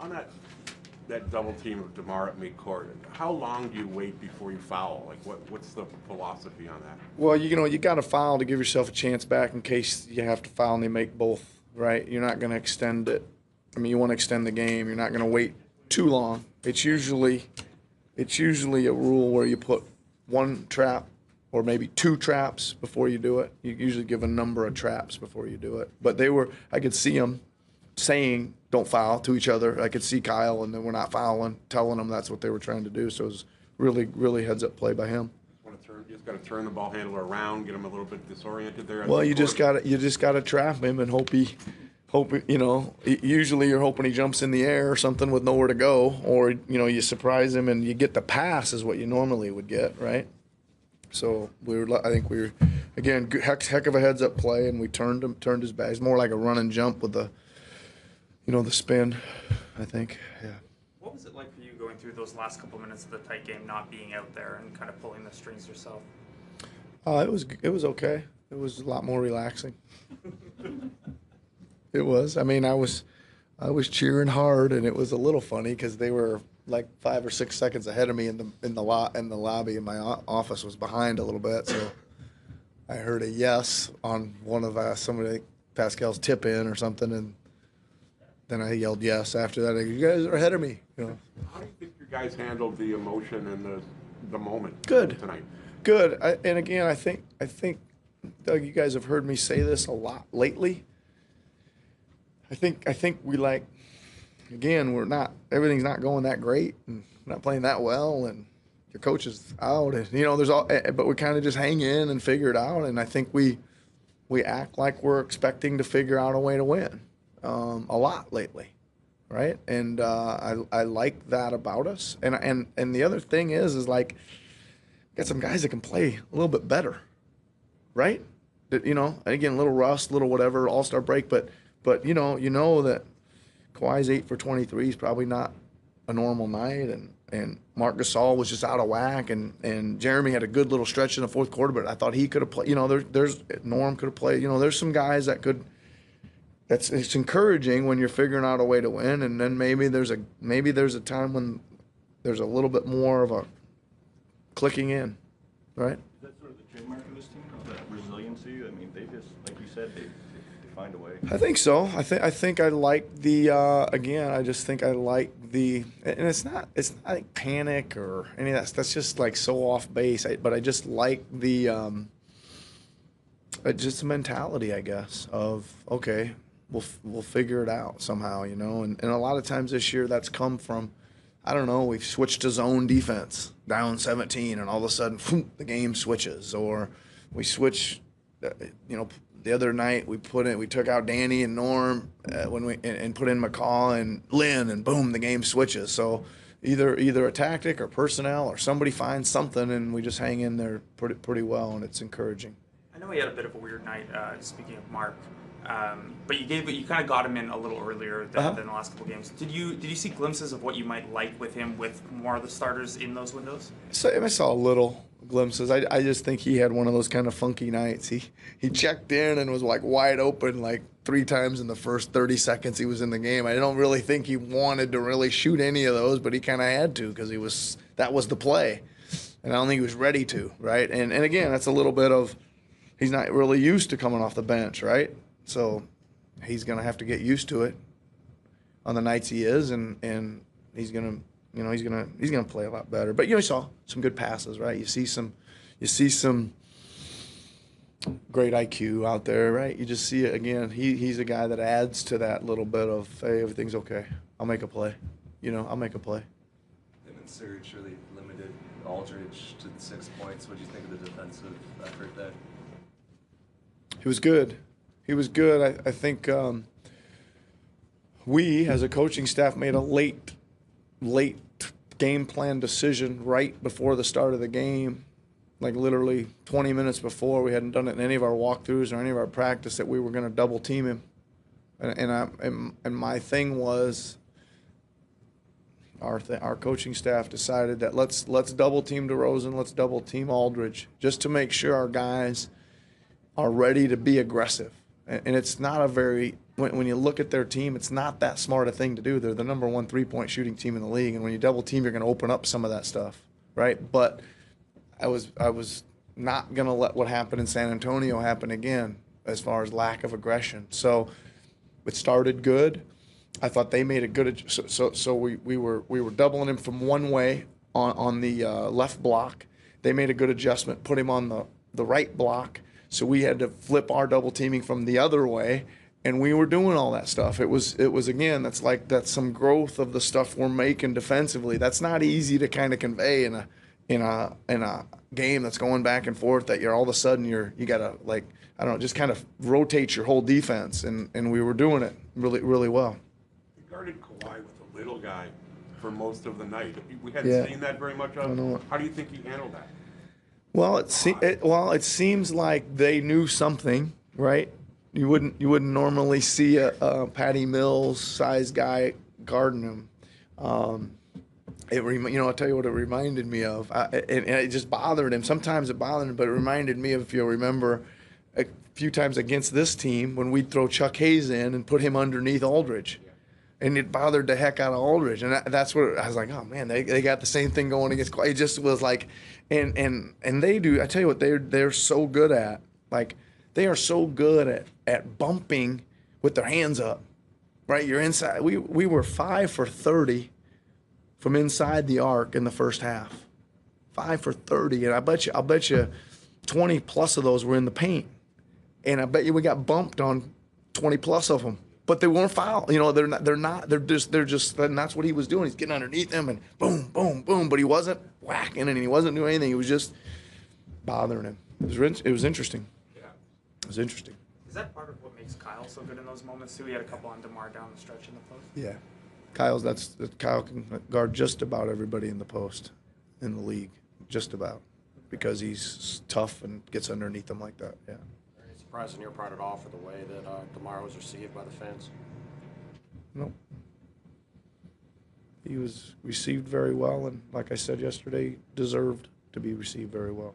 On that double team of DeMar at midcourt, how long do you wait before you foul? Like, what's the philosophy on that? Well, you got to foul to give yourself a chance back in case you have to foul and they make both, right? You're not going to extend it. I mean, you want to extend the game. You're not going to wait too long. It's usually a rule where you put one trap or maybe two traps before you do it. You usually give a number of traps before you do it. But I could see them saying don't foul to each other. I could see Kyle, and then we're not fouling, telling them that's what they were trying to do. So it was really, really heads-up play by him. You just got to turn the ball handler around, get him a little bit disoriented there. Well, you just got to trap him and hope usually you're hoping he jumps in the air or something with nowhere to go, or you surprise him and you get the pass is what you normally would get, right? So I think we were again heck of a heads-up play, and we turned his back. It's more like a run and jump with the spin, I think. Yeah. What was it like for you going through those last couple minutes of the tight game, not being out there and kind of pulling the strings yourself? It was okay. It was a lot more relaxing. It was. I mean, I was cheering hard, and it was a little funny because they were like 5 or 6 seconds ahead of me in the lobby, and my office was behind a little bit. So I heard a yes on one of somebody Pascal's tip in or something, and then I yelled yes after that. You guys are ahead of me. How do you think your guys handled the emotion and the moment Good tonight? Good. And again, I think Doug, you guys have heard me say this a lot lately. I think we again, everything's not going that great, and we're not playing that well, and your coach is out, and but we kind of just hang in and figure it out, and I think we act like we're expecting to figure out a way to win a lot lately, right? And I like that about us, and the other thing is like got some guys that can play a little bit better, right? Again, a little rust, little whatever, all-star break, but you know that Kawhi's 8 for 23 is probably not a normal night, and Marc Gasol was just out of whack, and Jeremy had a good little stretch in the fourth quarter, but I thought he could have played. There's Norm could have played. There's some guys that could. It's encouraging when you're figuring out a way to win, and then maybe there's a time when there's a little bit more of a clicking in, right? Is that sort of the trademark of this team, that resiliency? I mean, they just, like you said, they find a way. I think so. I think I like the again. I just think I like the, and it's not like panic or any of that. That's just like so off base. But I just like the just the mentality, I guess, of okay, we'll figure it out somehow, And a lot of times this year that's come from, I don't know, we've switched to zone defense, down 17, and all of a sudden, the game switches, or we switch, The other night we took out Danny and Norm and put in McCaw and Lynn, and boom, the game switches. So either a tactic or personnel or somebody finds something, and we just hang in there pretty well, and it's encouraging. I know he had a bit of a weird night. Speaking of Mark, but you kind of got him in a little earlier than the last couple games. Did you see glimpses of what you might like with him with more of the starters in those windows? So I saw little glimpses. I just think he had one of those kind of funky nights. He checked in and was like wide open like 3 times in the first 30 seconds he was in the game. I don't really think he wanted to really shoot any of those, but he kind of had to because that was the play, and I don't think he was ready to, right? And again, that's a little bit of he's not really used to coming off the bench, right? So he's going to have to get used to it on the nights he is, and he's going to play a lot better. But you saw some good passes, right? You see some great IQ out there, right? You just see it again. He's a guy that adds to that little bit of, hey, everything's okay. I'll make a play. I'll make a play. And then Serge really limited Aldridge to 6 points. What do you think of the defensive effort there? He was good. I think we, as a coaching staff, made a late game plan decision right before the start of the game, like literally 20 minutes before. We hadn't done it in any of our walkthroughs or any of our practice, that we were going to double team him. And my thing was, our coaching staff decided that let's double team DeRozan, let's double team Aldridge, just to make sure our guys are ready to be aggressive. And it's not a very, when you look at their team, it's not that smart a thing to do. They're the number one three-point shooting team in the league, and when you double team, you're going to open up some of that stuff, right? But I was not going to let what happened in San Antonio happen again as far as lack of aggression. So it started good. I thought they made a good, so we were doubling him from one way on the left block. They made a good adjustment, put him on the right block. So we had to flip our double teaming from the other way, and we were doing all that stuff. It was again, that's some growth of the stuff we're making defensively. That's not easy to kind of convey in a game that's going back and forth, that you're all of a sudden you gotta, like, I don't know, just kind of rotate your whole defense, and we were doing it really, really well. You guarded Kawhi with a little guy for most of the night. We hadn't Yeah. seen that very much I know. of. How do you think he handled that? Well, it seems like they knew something, right? You wouldn't normally see a Patty Mills size guy guarding him. I'll tell you what it reminded me of, and it just bothered him. Sometimes it bothered him, but it reminded me of, if you'll remember, a few times against this team when we'd throw Chuck Hayes in and put him underneath Aldridge. And it bothered the heck out of Aldridge, and that's what I was like. Oh man, they got the same thing going against. It just was like, and they do. I tell you what, they're so good at. Like, they are so good at bumping with their hands up, right? You're inside. We were 5 for 30 from inside the arc in the first half, 5 for 30, and I'll bet you 20 plus of those were in the paint, and I bet you we got bumped on 20 plus of them. But they weren't fouled. They're just, and that's what he was doing. He's getting underneath them and boom, boom, boom. But he wasn't whacking and he wasn't doing anything. He was just bothering him. It was interesting. Yeah. It was interesting. Is that part of what makes Kyle so good in those moments too? He had a couple on DeMar down the stretch in the post. Yeah. Kyle can guard just about everybody in the post in the league, just about, because he's tough and gets underneath them like that. Yeah. Surprised on your part at all for the way that DeMar was received by the fans? Nope. He was received very well, and like I said yesterday, deserved to be received very well.